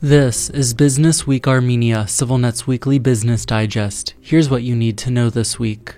This is Business Week Armenia, CivilNet's weekly business digest. Here's what you need to know this week.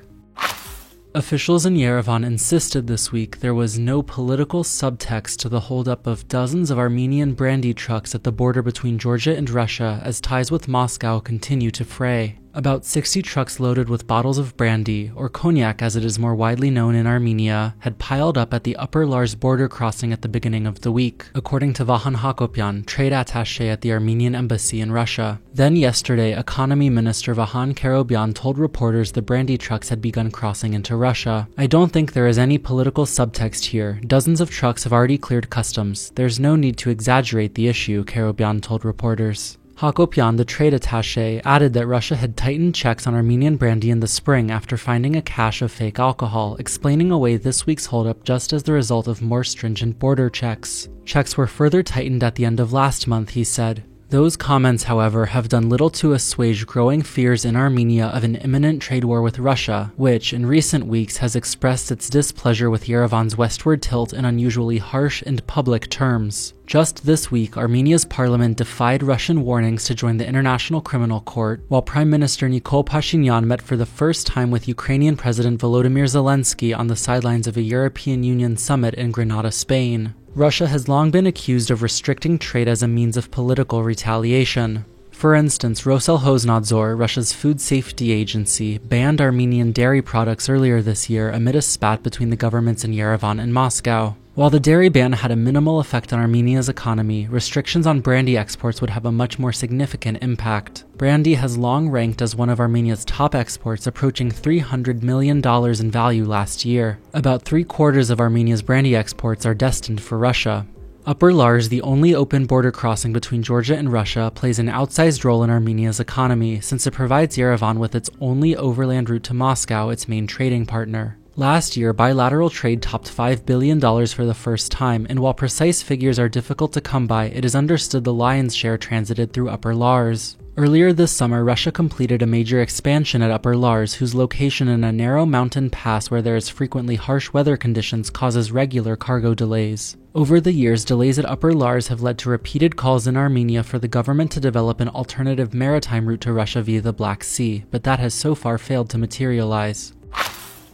Officials in Yerevan insisted this week there was no political subtext to the holdup of dozens of Armenian brandy trucks at the border between Georgia and Russia as ties with Moscow continue to fray. About 60 trucks loaded with bottles of brandy, or cognac as it is more widely known in Armenia, had piled up at the Upper Lars border crossing at the beginning of the week, according to Vahan Hakopyan, trade attaché at the Armenian embassy in Russia. Then yesterday, Economy Minister Vahan Karobyan told reporters the brandy trucks had begun crossing into Russia. "I don't think there is any political subtext here. Dozens of trucks have already cleared customs. There's no need to exaggerate the issue," Karobyan told reporters. Hakopyan, the trade attaché, added that Russia had tightened checks on Armenian brandy in the spring after finding a cache of fake alcohol, explaining away this week's holdup just as the result of more stringent border checks. Checks were further tightened at the end of last month, he said. Those comments, however, have done little to assuage growing fears in Armenia of an imminent trade war with Russia, which, in recent weeks, has expressed its displeasure with Yerevan's westward tilt in unusually harsh and public terms. Just this week, Armenia's parliament defied Russian warnings to join the International Criminal Court, while Prime Minister Nikol Pashinyan met for the first time with Ukrainian President Volodymyr Zelensky on the sidelines of a European Union summit in Granada, Spain. Russia has long been accused of restricting trade as a means of political retaliation. For instance, Roselhozhnadzor, Russia's food safety agency, banned Armenian dairy products earlier this year amid a spat between the governments in Yerevan and Moscow. While the dairy ban had a minimal effect on Armenia's economy, restrictions on brandy exports would have a much more significant impact. Brandy has long ranked as one of Armenia's top exports, approaching $300 million in value last year. About 3/4 of Armenia's brandy exports are destined for Russia. Upper Lars, the only open border crossing between Georgia and Russia, plays an outsized role in Armenia's economy since it provides Yerevan with its only overland route to Moscow, its main trading partner. Last year, bilateral trade topped $5 billion for the first time, and while precise figures are difficult to come by, it is understood the lion's share transited through Upper Lars. Earlier this summer, Russia completed a major expansion at Upper Lars, whose location in a narrow mountain pass where there is frequently harsh weather conditions causes regular cargo delays. Over the years, delays at Upper Lars have led to repeated calls in Armenia for the government to develop an alternative maritime route to Russia via the Black Sea, but that has so far failed to materialize.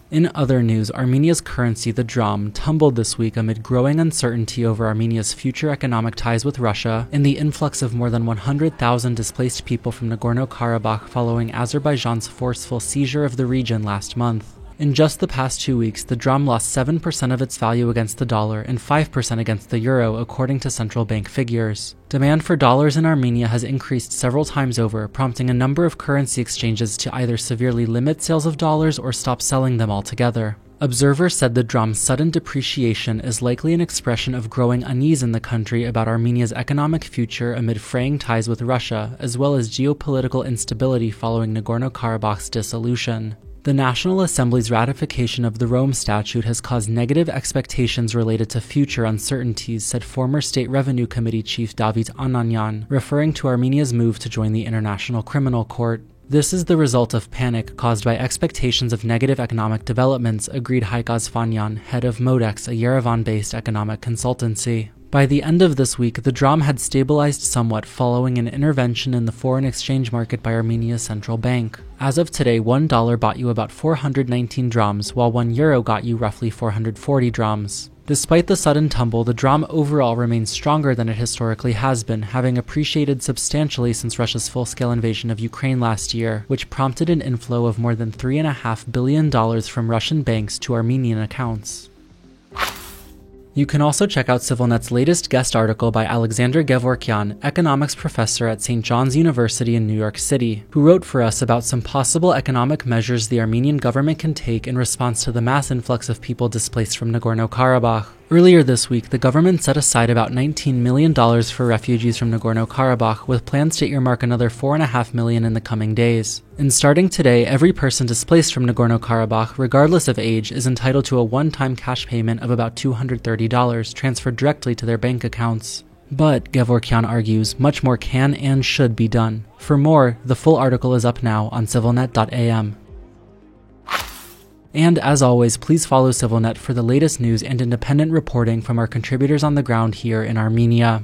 In other news, Armenia's currency, the dram, tumbled this week amid growing uncertainty over Armenia's future economic ties with Russia and the influx of more than 100,000 displaced people from Nagorno-Karabakh following Azerbaijan's forceful seizure of the region last month. In just the past 2 weeks, the dram lost 7% of its value against the dollar and 5% against the euro, according to central bank figures. Demand for dollars in Armenia has increased several times over, prompting a number of currency exchanges to either severely limit sales of dollars or stop selling them altogether. Observers said the dram's sudden depreciation is likely an expression of growing unease in the country about Armenia's economic future amid fraying ties with Russia, as well as geopolitical instability following Nagorno-Karabakh's dissolution. The National Assembly's ratification of the Rome Statute has caused negative expectations related to future uncertainties, said former State Revenue Committee Chief David Ananyan, referring to Armenia's move to join the International Criminal Court. This is the result of panic caused by expectations of negative economic developments, agreed Haik Azfanyan, head of Modex, a Yerevan-based economic consultancy. By the end of this week, the dram had stabilized somewhat following an intervention in the foreign exchange market by Armenia's central bank. As of today, $1 bought you about 419 drams, while €1 got you roughly 440 drams. Despite the sudden tumble, the dram overall remains stronger than it historically has been, having appreciated substantially since Russia's full-scale invasion of Ukraine last year, which prompted an inflow of more than $3.5 billion from Russian banks to Armenian accounts. You can also check out CivilNet's latest guest article by Alexander Gevorkyan, economics professor at St. John's University in New York City, who wrote for us about some possible economic measures the Armenian government can take in response to the mass influx of people displaced from Nagorno-Karabakh. Earlier this week, the government set aside about $19 million for refugees from Nagorno-Karabakh, with plans to earmark another $4.5 million in the coming days. And starting today, every person displaced from Nagorno-Karabakh, regardless of age, is entitled to a one-time cash payment of about $230, transferred directly to their bank accounts. But, Gevorkyan argues, much more can and should be done. For more, the full article is up now on civilnet.am. And as always, please follow CivilNet for the latest news and independent reporting from our contributors on the ground here in Armenia.